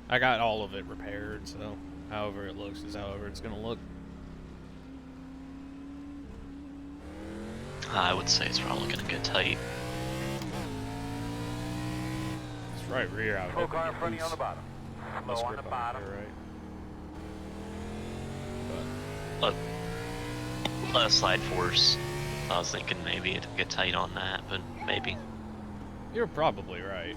I got all of it repaired, so however it looks is however it's gonna look. I would say it's probably gonna get tight. It's right rear. I would Full hope car it in get front of you on loose. the bottom. Less Slow on grip the on it bottom. there, right? Slide force. I was thinking maybe it'd get tight on that, but maybe. You're probably right.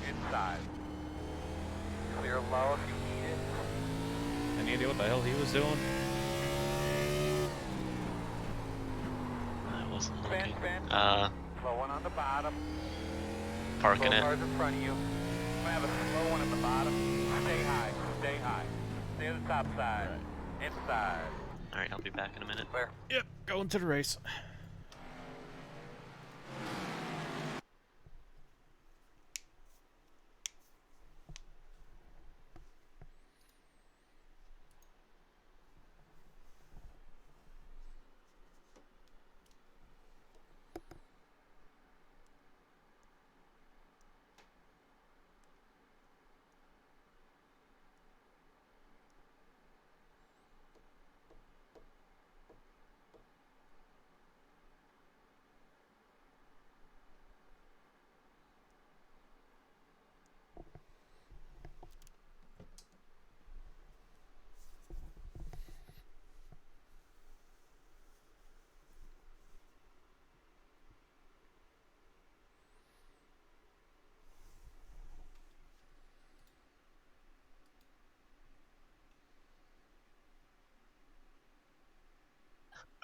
Inside. Clear low if you need it. Any idea what the hell he was doing? I wasn't Spin, looking. spin. Slow one on the bottom. Parking Slow it. cars in front of you. We have a slow one at the bottom. Stay high. Stay high. Stay on the top side. Right. Inside. Alright, I'll be back in a minute. Clear. Yep, going to the race.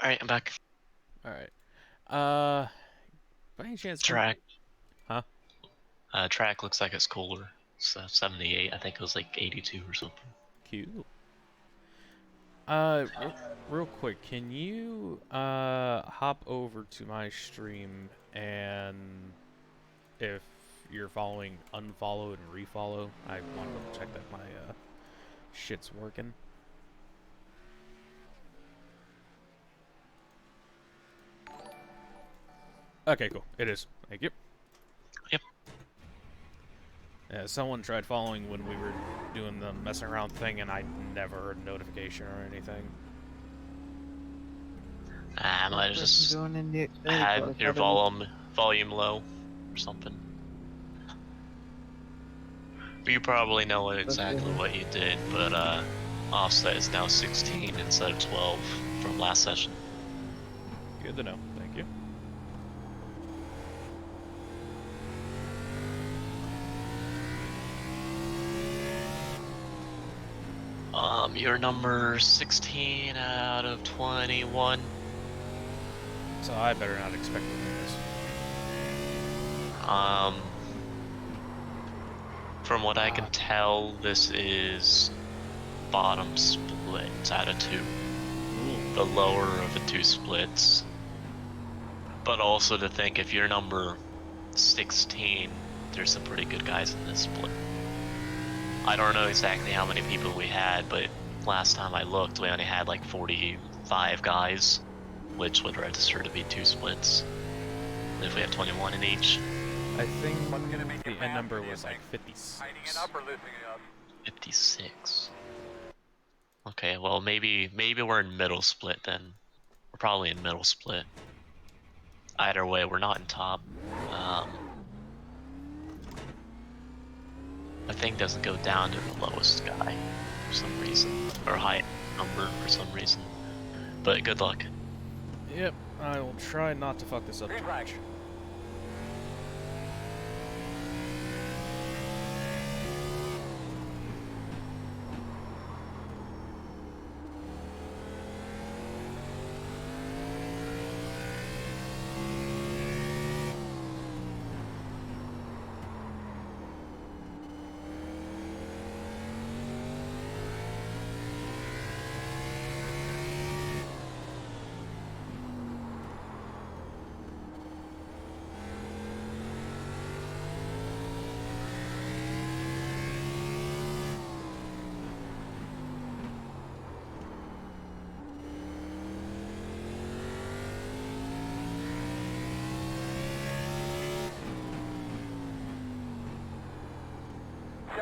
Alright, I'm back. Alright. By any chance... Track. Huh? Track looks like it's cooler. So 78, I think it was like 82 or something. Cute. Real quick, can you, hop over to my stream and if you're following, unfollow and refollow? I want to check that my, shit's working. Okay, cool. It is. Thank you. Yep. Yeah, someone tried following when we were doing the messing around thing, and I never heard a notification or anything. I might have just doing had your volume low or something. You probably know exactly what you did, but offset is now 16 instead of 12 from last session. Good to know. Thank you. You're number 16 out of 21. So I better not expect to win this. From what I can tell, this is bottom split out of 2. Ooh. The lower of the 2 splits. But also to think, if you're number 16, there's some pretty good guys in this split. I don't know exactly how many people we had, but last time I looked, we only had like 45 guys, which would register to be 2 splits. If we have 21 in each. I think the end number was like 56. Tightening it up or loosening it up? 56. Okay, well maybe we're in middle split then. We're probably in middle split. Either way, we're not in top. The thing doesn't go down to the lowest guy for some reason, or high number for some reason. But good luck. Yep, I will try not to fuck this up Green too flag. much.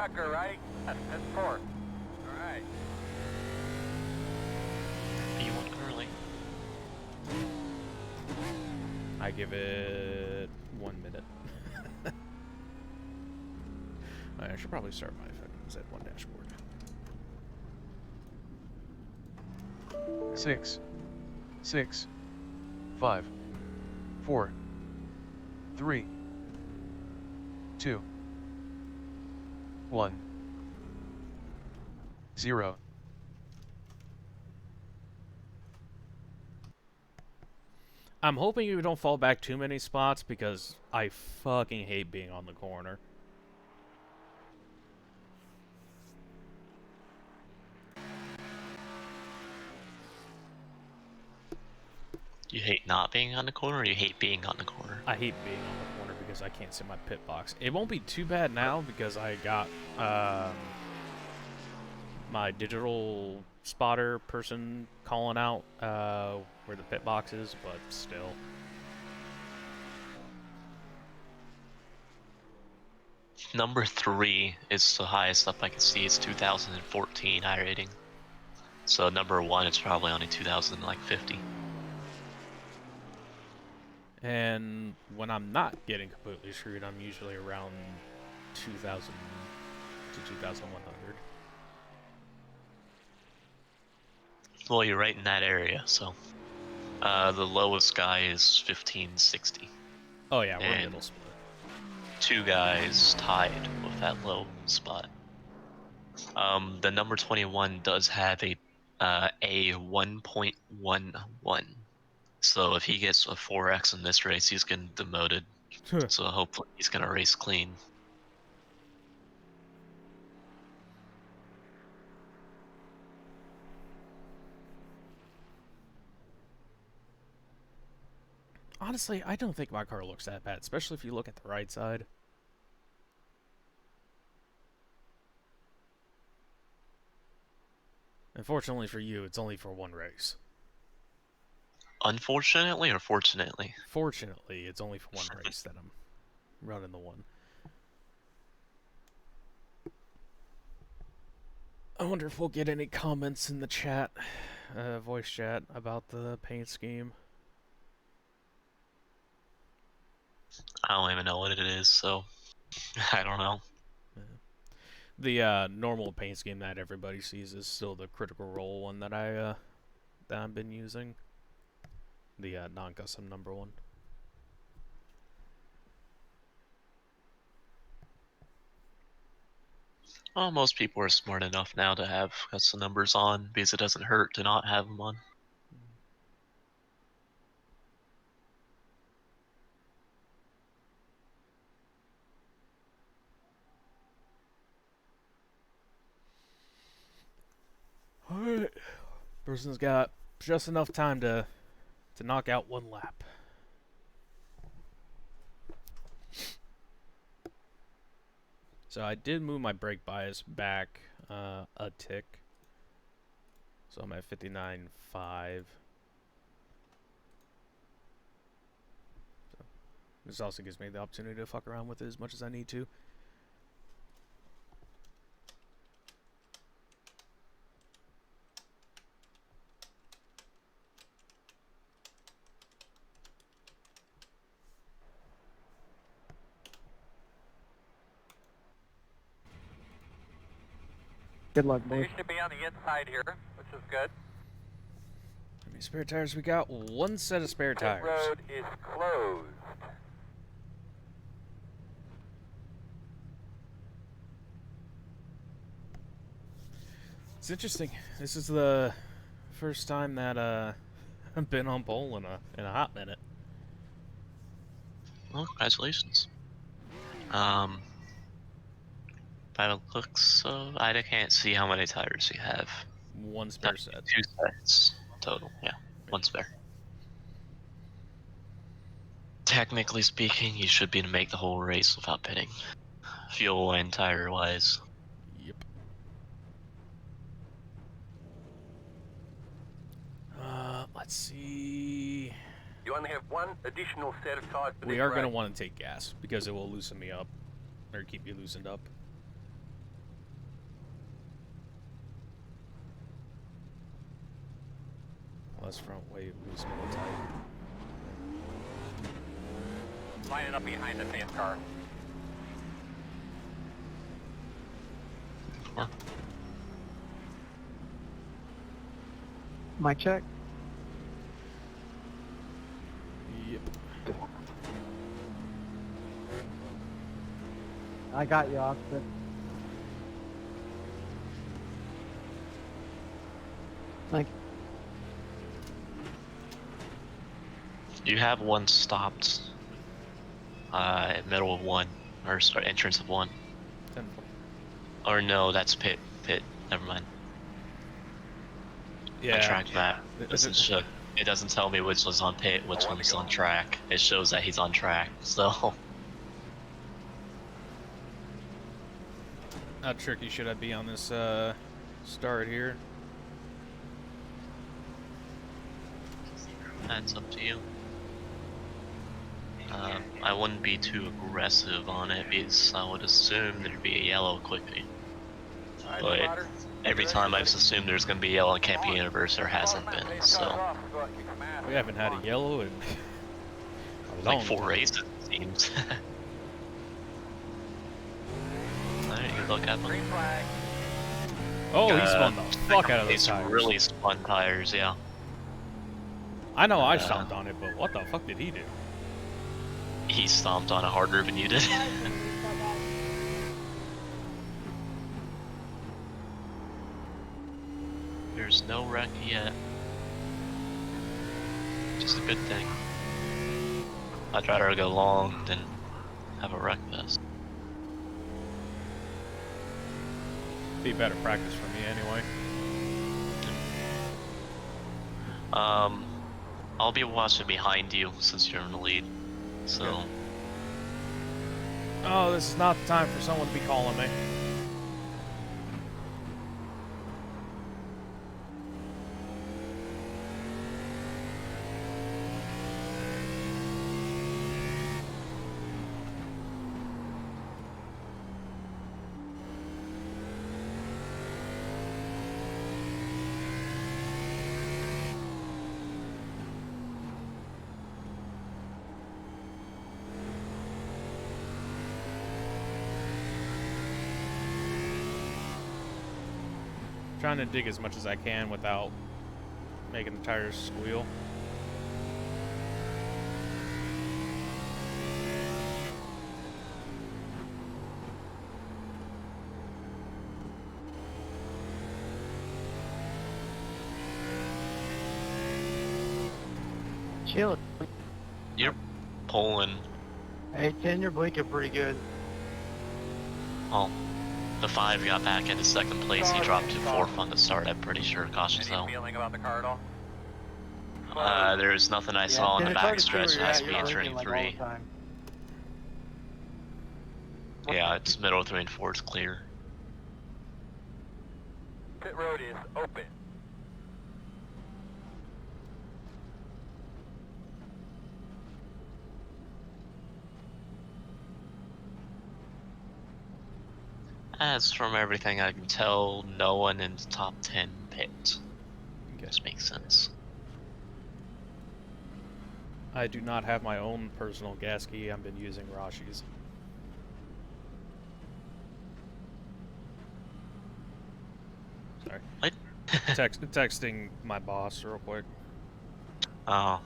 Tucker, right? That's 4. All right. P1 Curly. I give it 1 minute. I should probably start my fucking Z1 dashboard. 6, 6, 5, 4, 3, 2, 1, 0. I'm hoping you don't fall back too many spots because I fucking hate being on the corner. You hate not being on the corner, or you hate being on the corner? I hate being on the corner because I can't see my pit box. It won't be too bad now because I got my digital spotter person calling out where the pit box is, but still. Number 3 is the highest up I can see. It's 2014 iRating. So number 1 is probably only 2050. And when I'm not getting completely screwed, I'm usually around 2,000 to 2,100. Well, you're right in that area, so. The lowest guy is 1560. Oh yeah, we're And middle split. 2 guys tied with that low spot. The number 21 does have a 1.11. So if he gets a 4x in this race, he's getting demoted. So hopefully he's gonna race clean. Honestly, I don't think my car looks that bad, especially if you look at the right side. Unfortunately for you, it's only for one race. Unfortunately or fortunately? Fortunately, it's only for one race that I'm running the one. I wonder if we'll get any comments in the chat, voice chat, about the paint scheme. I don't even know what it is, so I don't know. The normal paint scheme that everybody sees is still the critical role one that I've been using. The non-custom number one. Well, most people are smart enough now to have custom numbers on because it doesn't hurt to not have them on. Alright. Person's got just enough time to knock out one lap. So I did move my brake bias back a tick. So I'm at 59.5. So this also gives me the opportunity to fuck around with it as much as I need to. Good luck, So you boys. should be on the inside here, which is good. How many spare tires we got? One set of spare Pit tires. road is closed. It's interesting. This is the first time that I've been on pole in a hot minute. Well, congratulations. By the looks of, I can't see how many tires you have. One spare set. 2 sets total, yeah. 1 spare. Technically speaking, you should be able to make the whole race without pitting. Fuel and tire wise. Yep. Let's see. You only have one additional set of tires for We this are going to race. want to take gas because it will loosen me up, or keep you loosened up. less front weight, loose middle tight. Lining up behind the same car. Or- Mic check. Yep. I got you, Oxford. Like, You have one stopped. Middle of one, or start entrance of one. 10. Or no, that's pit. Pit. Never mind. Yeah. I tracked that. Is Doesn't it- show. It doesn't tell me which one's on pit, which one's on track. It shows that he's on track. So How tricky should I be on this start here? that's up to you. I wouldn't be too aggressive on it because I would assume there'd be a yellow quickly. But every time I've assumed there's gonna be yellow in Campy Universe, there hasn't been. So We haven't had a yellow in a long like 4 time. races, it seems. Alright, good luck, Evan. Green flag. Oh, he spun the fuck out of those He's tires. really spun tires, yeah. I know I stomped on it, but what the fuck did he do? He stomped on it harder than you did. There's no wreck yet. Just a good thing. I'd rather go long than have a wreck fest. Be better practice for me anyway. I'll be watching behind you since you're in the lead. So, Okay. Oh, this is not the time for someone to be calling me. Trying to dig as much as I can without making the tires squeal. chill. you're pulling. Hey, 10, you're blinking pretty good. Well, the 5 got back into second place. He dropped to 4th on the start, I'm pretty sure. Cautious Any though. feeling about the car at all? There's nothing I saw in the it's hard to see where backstretch you're has at, me you're entering blinking, like, all 3. the time. Yeah, it's middle 3 and 4 is clear. Pit road is open. As from everything I can tell, no one in the top 10 pit. Okay. This makes sense. I do not have my own personal gas key. I've been using Rashi's. Sorry. What? Texting my boss real quick. Oh.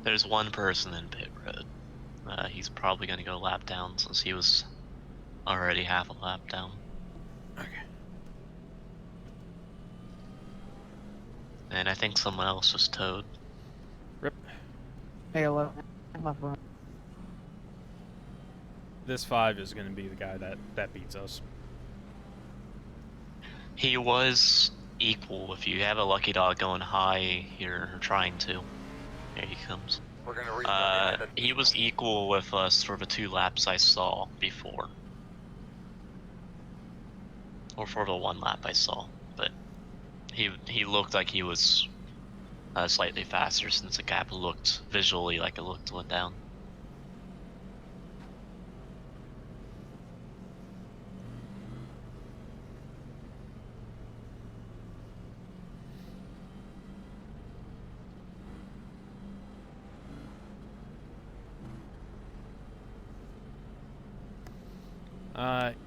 There's one person in pit road. He's probably gonna go lap down since he was already half a lap down. Okay. And I think someone else was towed. Rip. Hey, hello. My phone. This 5 is going to be the guy that beats us. He was equal. If you have a lucky dog going high here, or trying to. Here he comes. We're gonna restart. He was equal with us for the 2 laps I saw before. Or for the 1 lap I saw. But he looked like he was slightly faster since the gap looked visually like it looked let down.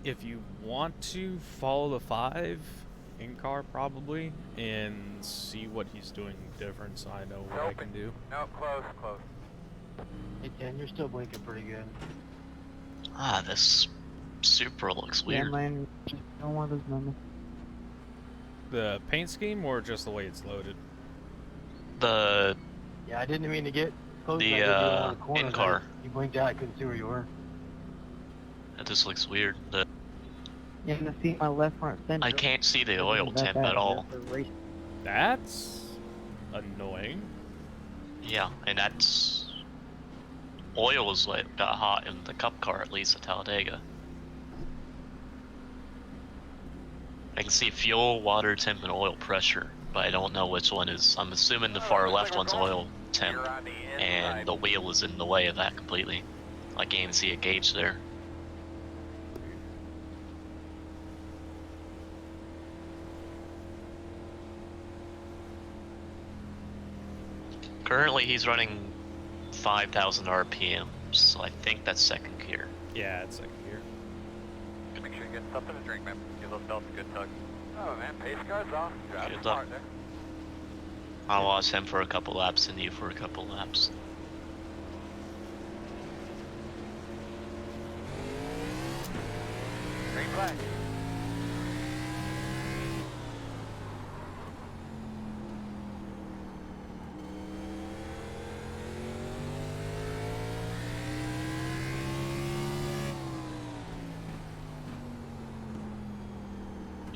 If you want to follow the 5 in car probably and see what he's doing different, so I know what I can do. No, close, close. Hey, 10, you're still blinking pretty good. Ah, this Supra looks Yeah, weird. man, just don't want this number. The paint scheme or just the way it's loaded? The Yeah, I didn't mean to get close. The, I did you in one of the corners. in-car. You blinked out. I couldn't see where you were. It just looks weird. The Yeah, and I see my left front fender. I can't see the oil Isn't that temp bad? at all. That's a race. That's annoying. Yeah, and that's oil is like got hot in the cup car, at least at Talladega. I can see fuel, water temp, and oil pressure, but I don't know which one is. I'm assuming the far left one's oil temp, You're on the inside. and the wheel is in the way of that completely. I can't even see a gauge there. Currently, he's running 5,000 RPM, so I think that's second gear. Yeah, it's second gear. Make sure you get something to drink, man. Give those belts a good tug. Oh, man, pace car's off. Drive Good smart luck. there. I'll watch him for a couple laps and you for a couple laps. Green flag.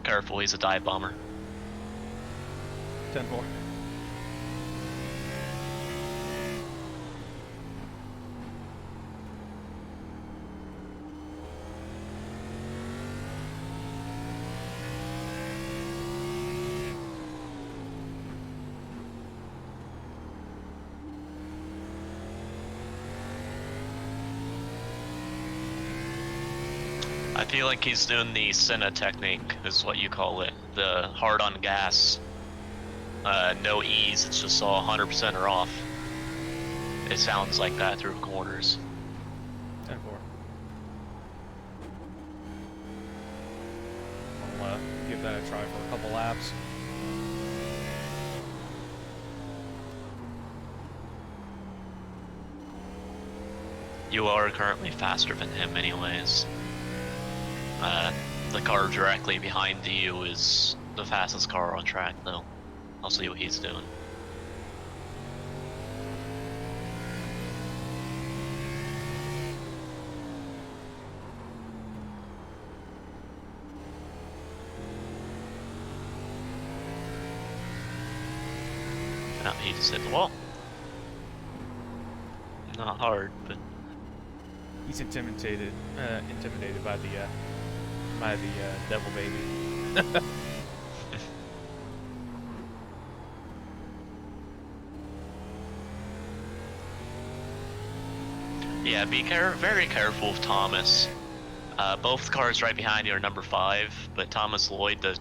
Careful, he's a dive bomber. 10-4. I feel like he's doing the Senna technique, is what you call it. The hard on gas, no ease, it's just all 100% or off. It sounds like that through corners. 10-4. I'll give that a try for a couple laps. You are currently faster than him anyways. The car directly behind you is the fastest car on track though. I'll see what he's doing. Oh, he just hit the wall. Not hard, but He's intimidated by the devil baby. yeah, be very careful of Thomas. Both cars right behind you are number 5, but Thomas Lloyd, the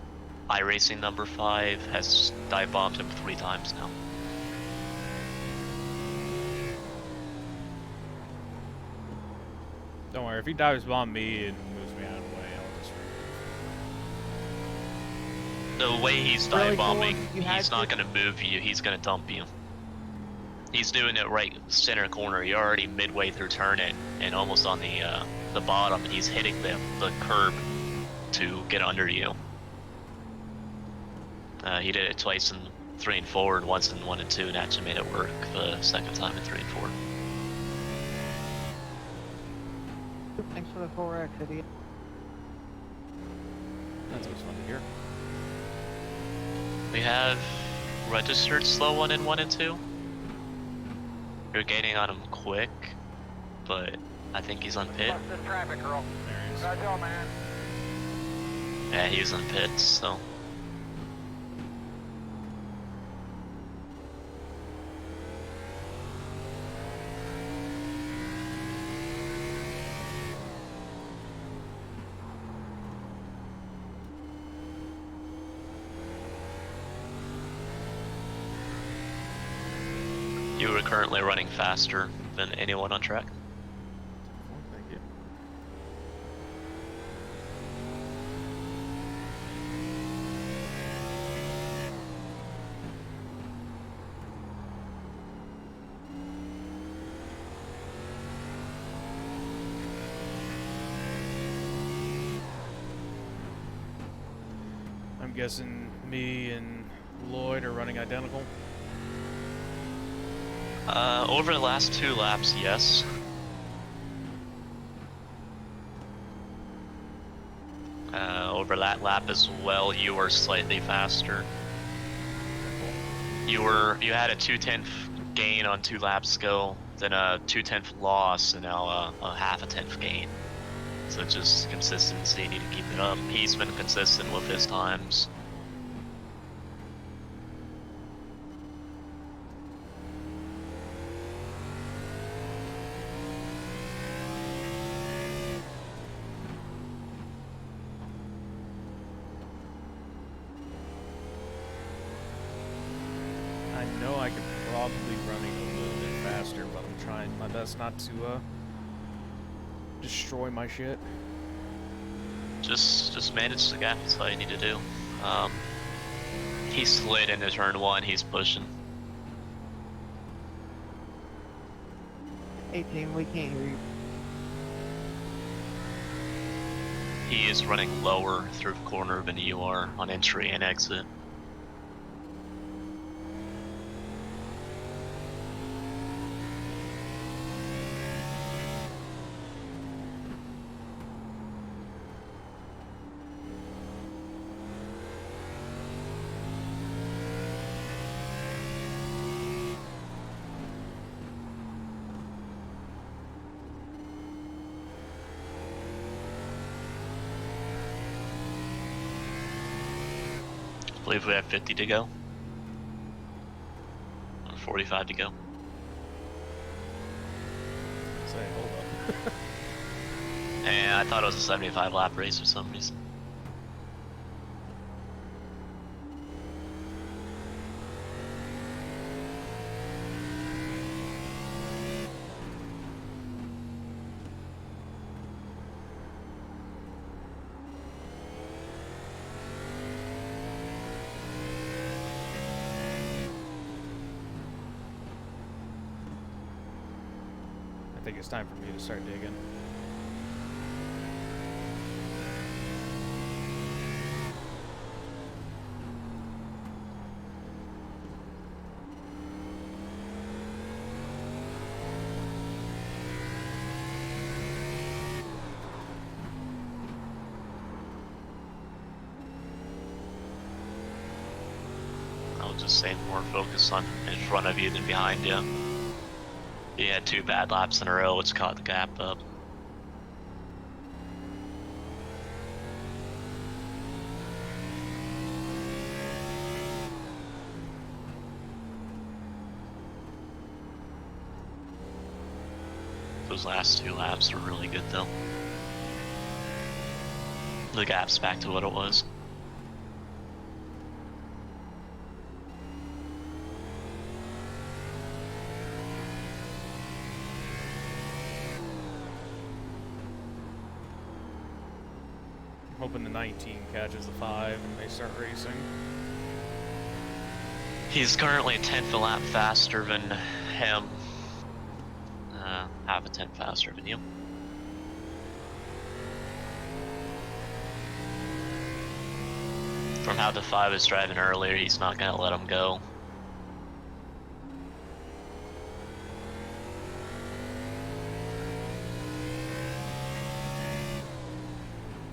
iRacing number 5, has dive bombed him 3 times now. Don't worry, if he dives bomb me and moves me out of the way, I'll just The way he's Really dive cool, bombing, you had he's not gonna move you, he's gonna dump you. He's doing it right center corner. You're already midway through turning and almost on the bottom, and he's hitting the curb to get under you. He did it twice in 3 and 4, and once in 1 and 2, and actually made it work the second time in 3 and 4. Thanks for the 4X, idiot. That's always fun to hear. We have registered slow 1 and 1 and 2. You're gaining on him quick, but I think he's on pit. Bust this traffic, girl. There he is. Gotta go, man. Yeah, he was on pits, so. You are currently running faster than anyone on track. Thank you. guessing me and Lloyd are running identical? Over the last 2 laps, yes. Over that lap as well, you were slightly faster. You had a 2/10 gain on 2 laps ago, then a 2/10 loss, and now a half a tenth gain. So just consistency, you need to keep it up. He's been consistent with his times. I know I could probably running a little bit faster, but I'm trying my best not to destroy my shit. Just manage the gap, that's all you need to do. He slid into turn 1, he's pushing. 18, we can't hear you. He is running lower through the corner than you are on entry and exit. I believe we have 50 to go. Or 45 to go. Say, hold up. And I thought it was a 75 lap race for some reason. I think it's time for me to start digging. I would just say more focus on in front of you than behind you. He had 2 bad laps in a row, which caught the gap up. Those last 2 laps were really good though. The gap's back to what it was. Hoping the 19 catches the 5 and they start racing. He's currently a tenth a lap faster than him. Half a tenth faster than you. From how the 5 was driving earlier, he's not gonna let him go.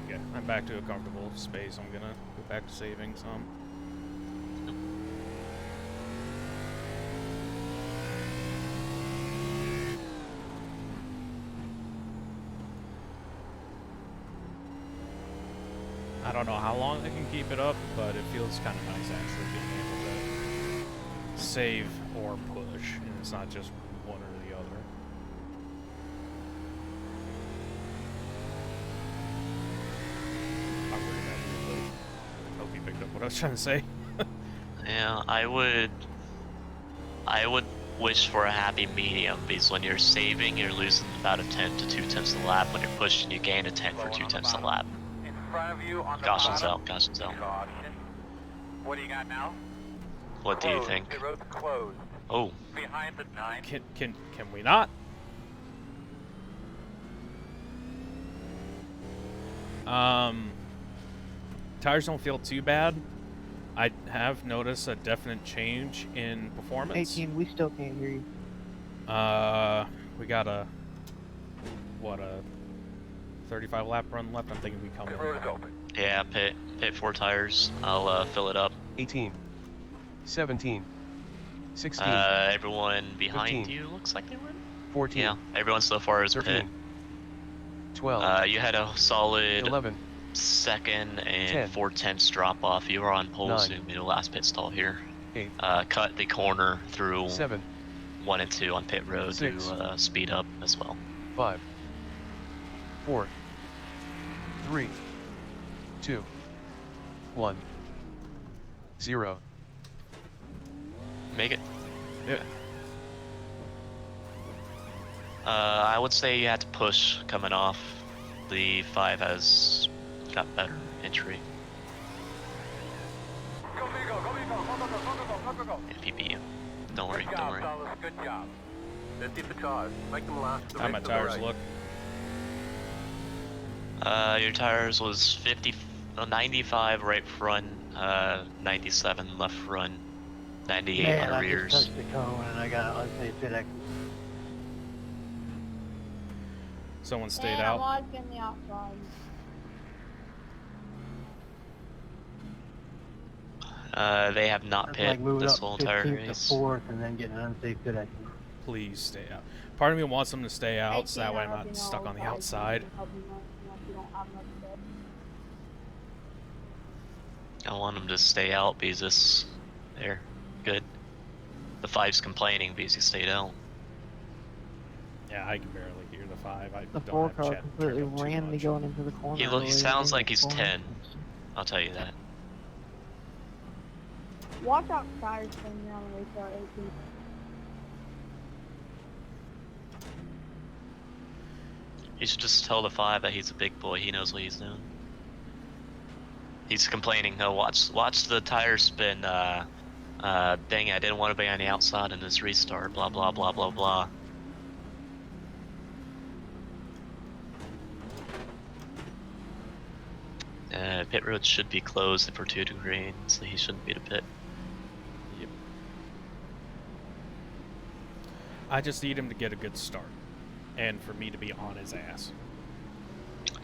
Okay, I'm back to a comfortable space. I'm gonna go back to saving some. I don't know how long they can keep it up, but it feels kind of nice actually being able to save or push, and it's not just one or the other. I'm worried about it, but I hope you picked up what I was trying to say. Yeah, I would wish for a happy medium, because when you're saving, you're losing about a 10 to 2 tenths a lap. When you're pushing, you gain a 10 for 2 tenths a lap. In front of you on the Caution's bottom. out, caution's out. Caution. What do you got now? What do you Closed. think? The road's closed. Oh, Behind the 9. Can we not? Tires don't feel too bad. I have noticed a definite change in performance. 18, we still can't hear you. We got a 35 lap run left. I'm thinking we come Pit in. road is open. Yeah, pit 4 tires. I'll fill it up. 18, 17, 16, Everyone behind 15, you looks like they win. 14, Yeah, everyone so far is 13, pit. 12, You had a solid 11, second and 10, 4/10 drop off. You were on pole, 9, so you made the last pit stall here. 8, Cut the corner through 7, 1 and 2 on pit road 6, to speed up as well. 5, 4, 3, 2, 1, 0. Make it. Yeah. I would say you had to push coming off. The 5 has got better entry. Go, Vigo, go, Vigo, go, go, go, go, go, go, go. And PPU. Don't worry, Good don't job, worry. fellas, good job. Let's keep the cars. Make them last the How race my to the tires right. look? Your tires was 95 right front, 97 left front, 98 Man, on I rears. just touched the cone and I got an unsafe pit exit. Someone stayed And out. I'm watching the outside. They have not It's pit like moving this up whole entire 15th to race. 4th and then getting an unsafe pit exit. Please stay out. Part of me wants them to stay out, so that way I'm I'll let not you stuck know on the if I can outside. help you know if you don't have enough bed. I want them to stay out because this, there, good. The 5's complaining because he stayed out. Yeah, I can barely hear the 5. I The don't 4 have car chat completely turned up too ran me much. going into the corner. He earlier sounds in like the he's corner. 10. I'll tell you that. Watch out for tires when you're on the restart 18. You should just tell the 5 that he's a big boy. He knows what he's doing. He's complaining. Oh, watch the tire spin. Dang it, I didn't want to be on the outside in this restart. Blah blah blah blah blah. Pit road should be closed if we're 2 to green, so he shouldn't be to pit. Yep. I just need him to get a good start, and for me to be on his ass.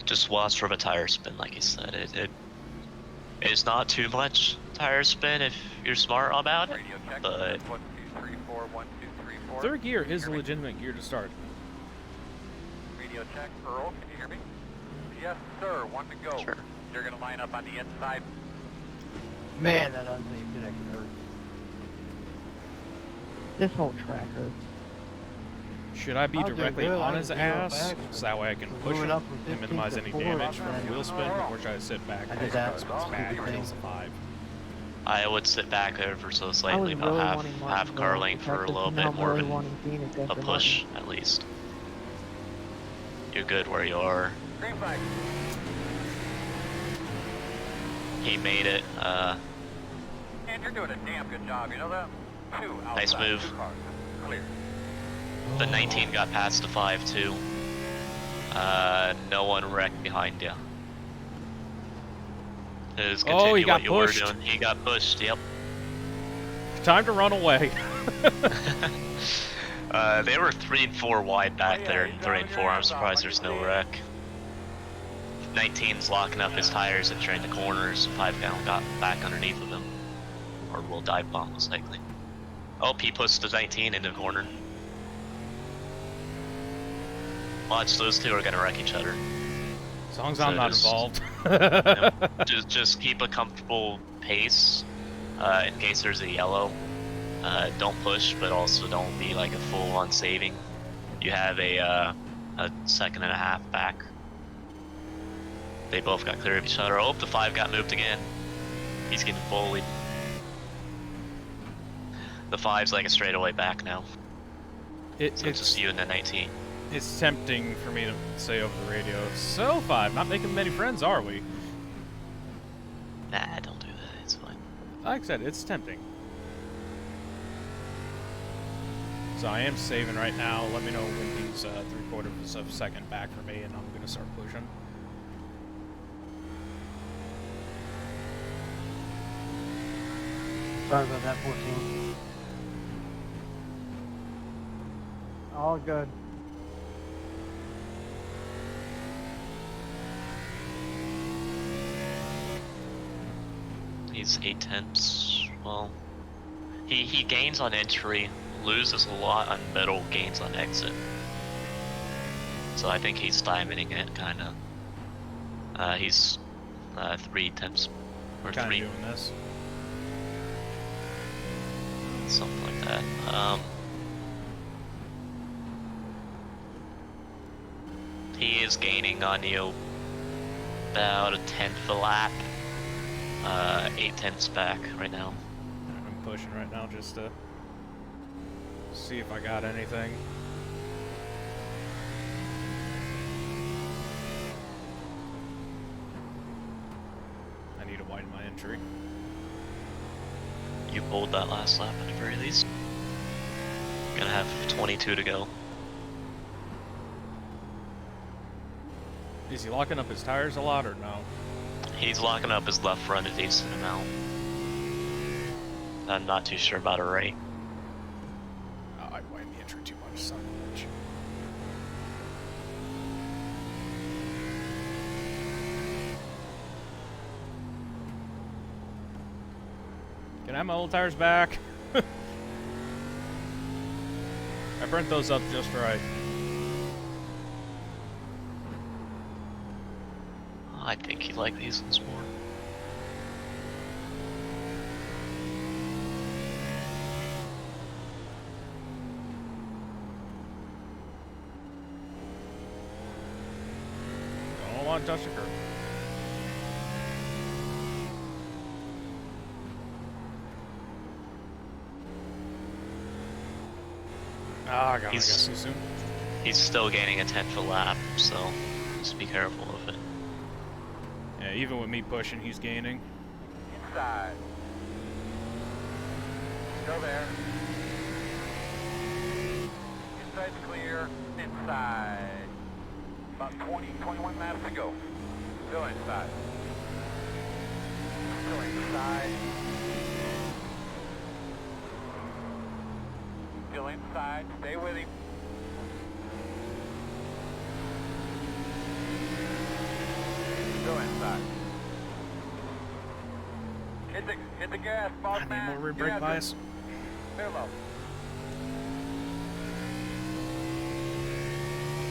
Just watch for the tire spin, like he said. It's not too much tire spin if you're smart about it, Radio check. but 1, 2, 3, 4, 1, 2, 3, 4. Third gear Can you is a hear me? legitimate gear to start. Radio check. Earl, can you hear me? Yes, sir. 1 to go. Sure. You're gonna line up on the inside. Man, that unsafe pit exit hurt. This whole track hurts. Should I be I'll do directly good. on I his can do it ass, back. so that way I can push Moving him up from and 15 minimize to any 4, damage from then wheel spin, or should I sit back I and did the car that. spins back and Same kills the 5? I would sit back ever so I was slightly, about really half wanting half car Martinsville, length for a Texas, little and bit now I'm more really of wanting Phoenix a after push at least. You're good where you are. Green flag. He made it. And you're doing a damn good job. You know that? 2 outside. Nice move. 2 cars. Clear. The 19 got past the 5 too. No one wrecked behind you. Just Oh, continue he got what you were pushed. doing. He got pushed. Yep. Time to run away. They were 3 and 4 wide back Oh, yeah, there. he's 3 and driving 4. your I'm ass off. surprised I there's can no see it. wreck. 19's locking up his tires and trying the corners. 5 down got back underneath of him, or will dive bomb most likely. Oh, he pushed the 19 into the corner. Watch, those 2 are gonna wreck each other. As long as So I'm not just- involved. Just keep a comfortable pace in case there's a yellow. Don't push, but also don't be like a full-on saving. You have a second and a half back. They both got clear of each other. Oh, the 5 got moved again. He's getting bullied. The 5's like a straightaway back now. So it's just you and the 19. It's tempting for me to say over the radio, so 5, not making many friends, are we? Nah, don't do that. It's fine. Like I said, it's tempting. So I am saving right now. Let me know when he's 3/4 of a second back for me, and I'm going to start pushing. Sorry about that, 14. All good. He's 8/10. Well, he gains on entry, loses a lot on middle, gains on exit. So I think he's diamonding it, kind of. He's 3/10 or Kind of 3, doing this. something like that. He is gaining on you about a 10th a lap. 8/10 back right now. I'm pushing right now just to see if I got anything. I need to widen my entry. You pulled that last lap at the very least. Gonna have 22 to go. Is he locking up his tires a lot or no? He's locking up his left front a decent amount. I'm not too sure about a right. Oh, I widened the entry too much, son of a bitch. Can I have my old tires back? I burnt those up just right. I think you like these ones more. Don't want to touch the curb. Ah, I got He's- too soon. He's still gaining a 10th a lap, so just be careful of it. Yeah, even with me pushing, he's gaining. Inside. Still there. Inside's clear. Inside. About 21 laps to go. Still inside. Still inside. Still inside. Stay with him. Still inside. Hit the gas, boss I need man. more rear Get brake out bias. there. Clear low.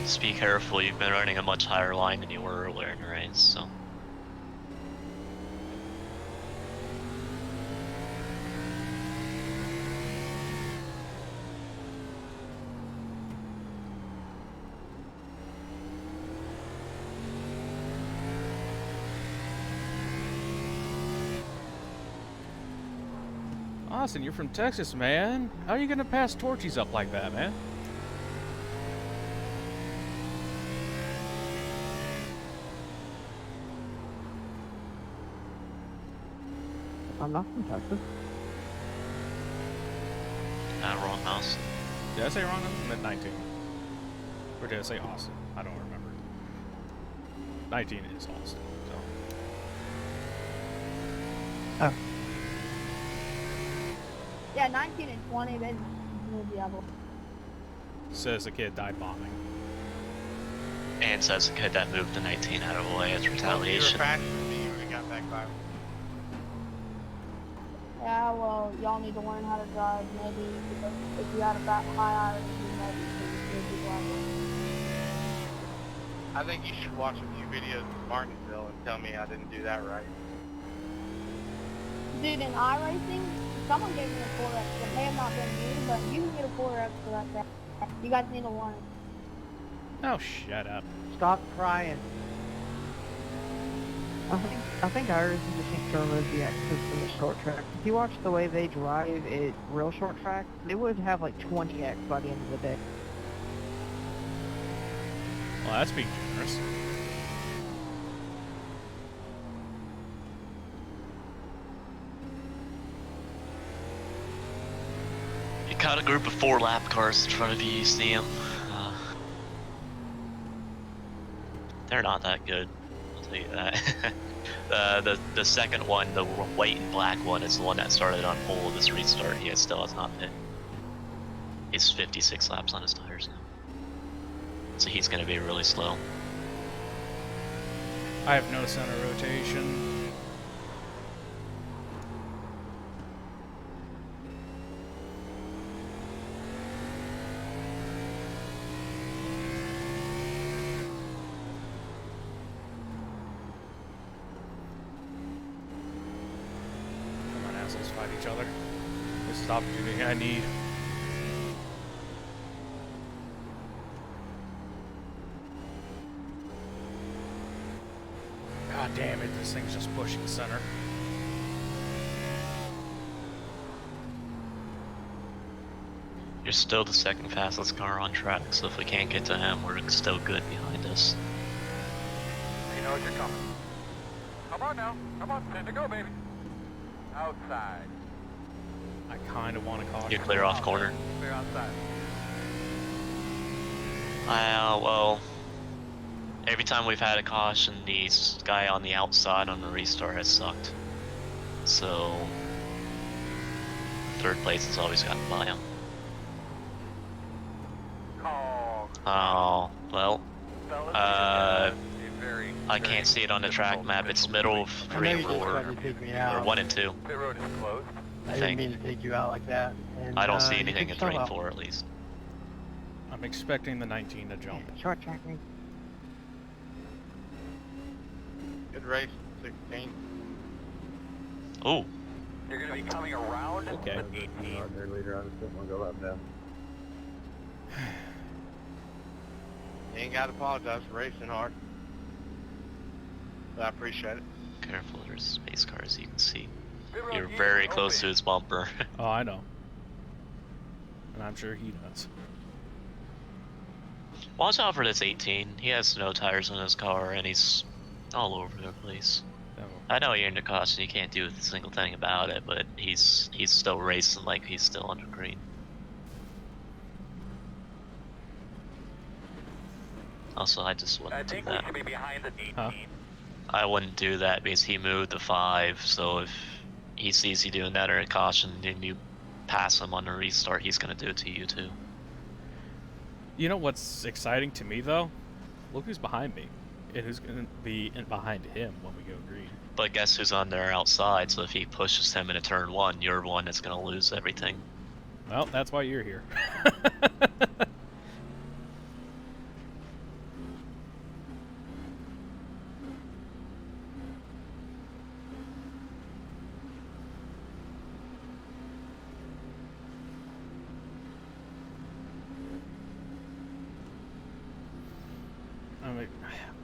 Just be careful, you've been running a much higher line than you were earlier in the race, so. Austin, you're from Texas, man. How are you gonna pass Torchies up like that, man? I'm not from Texas. Wrong house. Did I say wrong? I meant 19. Or did I say Austin? I don't remember. 19 is Austin, so. Oh. Yeah, 19 and 20, they moved the other. Says the kid died bombing. And says the kid that moved the 19 out of the way as You were retaliation. faster than me, you would have got back by. Yeah, well, y'all need to learn how to drive, maybe, because if you had a high iron, you maybe could be level. I think you should watch a few videos of Martinsville and tell me I didn't do that right. Dude, in iRacing, someone gave me a 4X. It may have not been me, but you can get a 4X for that track. You guys need to learn. Oh, shut up. Stop crying. I think Iris just needs to remove the X's from the short track. If you watch the way they drive it real short track, they would have like 20X by the end of the day. Well, that's being generous. You caught a group of 4 lap cars in front of you, you see them. They're not that good. tell you that. The second one, the white and black one, is the one that started on pole of this restart. He still has not hit. He's 56 laps on his tires now. So he's going to be really slow. I have no center rotation. Come on, assholes, fight each other. This is the opportunity I need. God damn it, this thing's just pushing center. You're still the second fastest car on track, so if we can't get to him, we're still good behind us. You know what you're coming. Come on now. Come on. Time to go, baby. Outside. I kind of want to caution. You're clear off corner. Clear outside. Well, every time we've had a caution, the guy on the outside on the restart has sucked. So, third place has always gotten by him. Call. Oh, well, Fellas, I very can't see it on the track map. It's middle of I know 3 you and just 4, tried to take me or out. 1 and 2. Pit road is closed. I think. didn't mean to take you out like that. And, I don't see you anything did in so 3 and well. 4 at least. I'm expecting the 19 to jump. Short tracking. Good race, 16. Ooh, You're going to be coming around Okay. with 18. You ain't gotta apologize for racing hard. But I appreciate it. careful, there's space cars you can see. Pit road You're is very close to open. his bumper. Oh, I know. And I'm sure he does. Watch out for this 18. He has no tires on his car and he's all over the place. So, I know you're in the caution, you can't do a single thing about it, but he's still racing like he's still under green. Also, I just I wouldn't do think we that. should be behind the 18. Huh? I wouldn't do that because he moved the 5, so if he sees you doing that or a caution and you pass him on the restart, he's gonna do it to you too. you know what's exciting to me though? Look who's behind me, and who's gonna be behind him when we go green. But guess who's on their outside, so if he pushes him into turn 1, you're one that's gonna lose everything. Well, that's why you're here.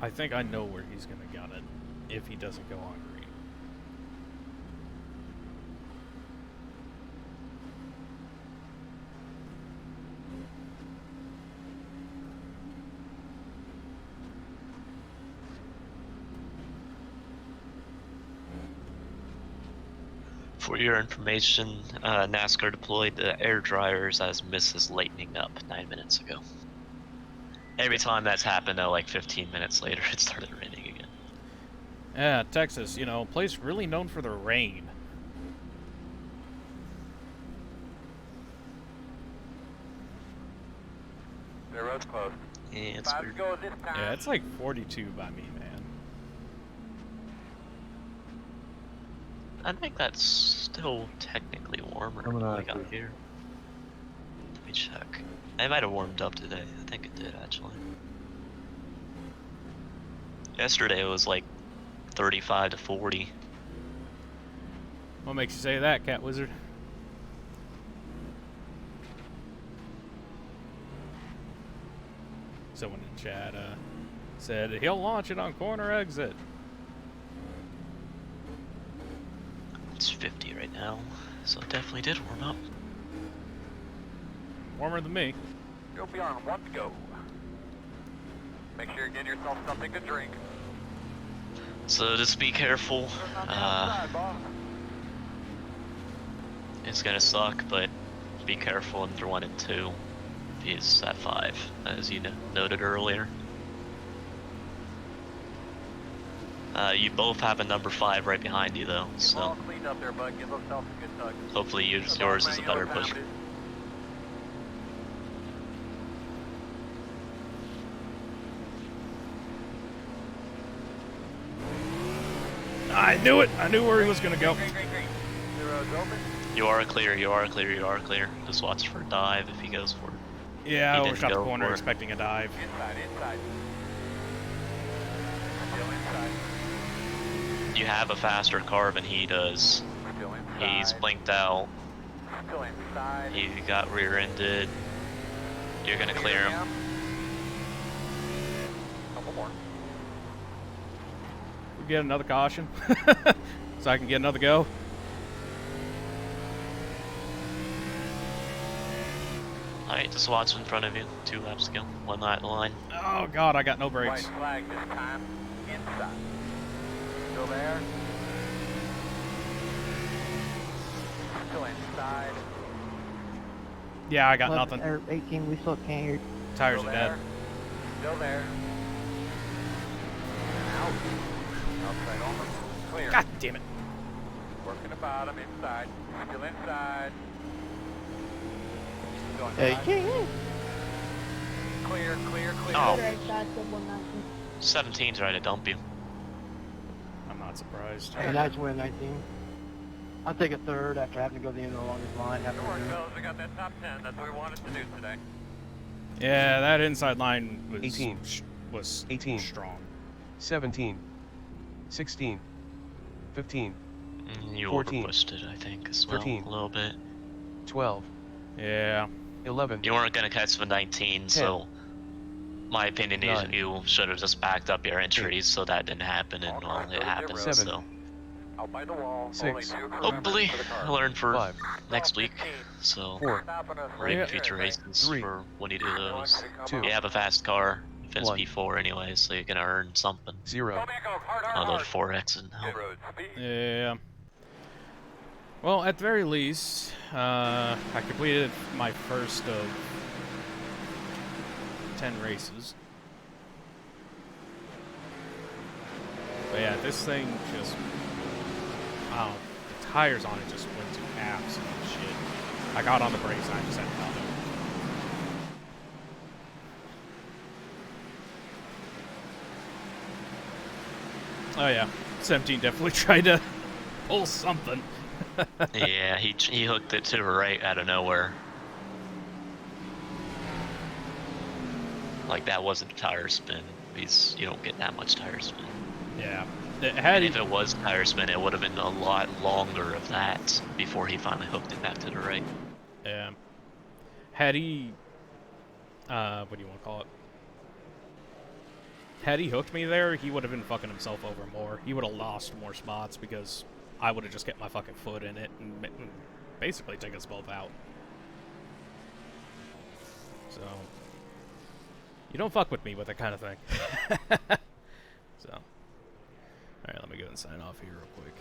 I think I know where he's gonna get it if he doesn't go on green. For your information, NASCAR deployed the air dryers as Mrs. Lightning up 9 minutes ago. Every time that's happened, though, like 15 minutes later, it started raining again. Yeah, Texas, you know, place really known for the rain. The road's closed. Yeah, it's 5 to weird. go this time. Yeah, it's like 42 by me, man. I think that's still technically warmer than I got here. Let me check. I might have warmed up today. I think it did, actually. Yesterday it was like 35 to 40. What makes you say that, Cat Wizard? Someone in chat said he'll launch it on corner exit. It's 50 right now, so it definitely did warm up. Warmer than me. You'll be on 1 to go. Make sure you get yourself something to drink. So just be careful. There's nothing outside, boss. It's gonna suck, but be careful under 1 and 2. He's at 5, as you noted earlier. You both have a number 5 right behind you, though, Get them so all cleaned up there, bud. Give yourself a good tug. hopefully yours is a better push. I knew it. I knew where he was gonna go. Green. The road's open. You are clear, you are clear, you are clear. Just watch for a dive if he goes for it. Yeah, He I didn't overshot the go corner for it. expecting a dive. Inside. Still inside. You have a faster car than he does. Still inside. He's blinked out. Still inside. He got rear-ended. You're gonna clear him. Couple more. We get another caution, so I can get another go. Alright, just watch in front of you. 2 laps to go. 1 lap the line. Oh God, I got no brakes. White flag this time. Inside. Still there. Still inside. Yeah, I got 11 nothing. Or 18, we still can't hear. Tires Still are dead. there. Still there. Out. Outside almost clear. God damn it. Working the bottom inside. Still inside. Still Hey, inside. Clear. Oh. Good race, guys. Good 119. 17's trying to dump you. I'm not surprised. hey, nice win, 19. I'll take a third after having to go the end of the longest line. Good work, fellas. We got that top 10. That's what we wanted to do today. Yeah, that inside line was 18. Was 18. strong. 17, 16, 15, You 14, overpushed it, I think, as well. 13. A little bit. 12, Yeah. 11, You weren't gonna catch the 19, so my opinion is 9. you should have just backed up your entries so that didn't happen, and well, it happened. 7. So Out by the wall. 6. hopefully, I learn for 5, next week. So 4, or in Yeah. future races 3. for when you do those. 2, You have a fast car. Fence 1. P4 anyway, so you're gonna earn something 0. on those 4X and now. Yeah. Well, at the very least, I completed my first of 10 races. But yeah, this thing just, I don't know, the tires on it just went to absolute shit. I got on the brakes and I just had nothing. Oh yeah, 17 definitely tried to pull something. Yeah, he hooked it to the right out of nowhere. Like that wasn't a tire spin. Because you don't get that much tire spin. Yeah. And if it was tire spin, it would have been a lot longer of that before he finally hooked it back to the right. Yeah. Had he, what do you want to call it? Had he hooked me there, he would have been fucking himself over more. He would have lost more spots because I would have just kept my fucking foot in it and basically take us both out. So, you don't fuck with me with that kind of thing. So, alright, let me go and sign off here real quick.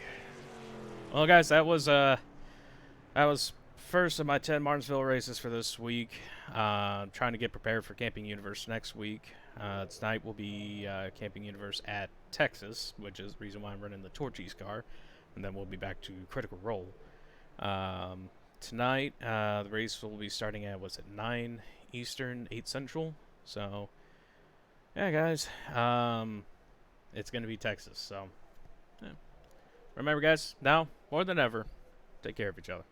Well, guys, that was first of my 10 Martinsville races for this week. Trying to get prepared for Camping Universe next week. Tonight will be Camping Universe at Texas, which is the reason why I'm running the Torchies car. And then we'll be back to Critical Role. Tonight, the race will be starting at, 9 Eastern, 8 Central. So, yeah, guys. It's going to be Texas, so... Yeah. Remember, guys, now, more than ever, take care of each other.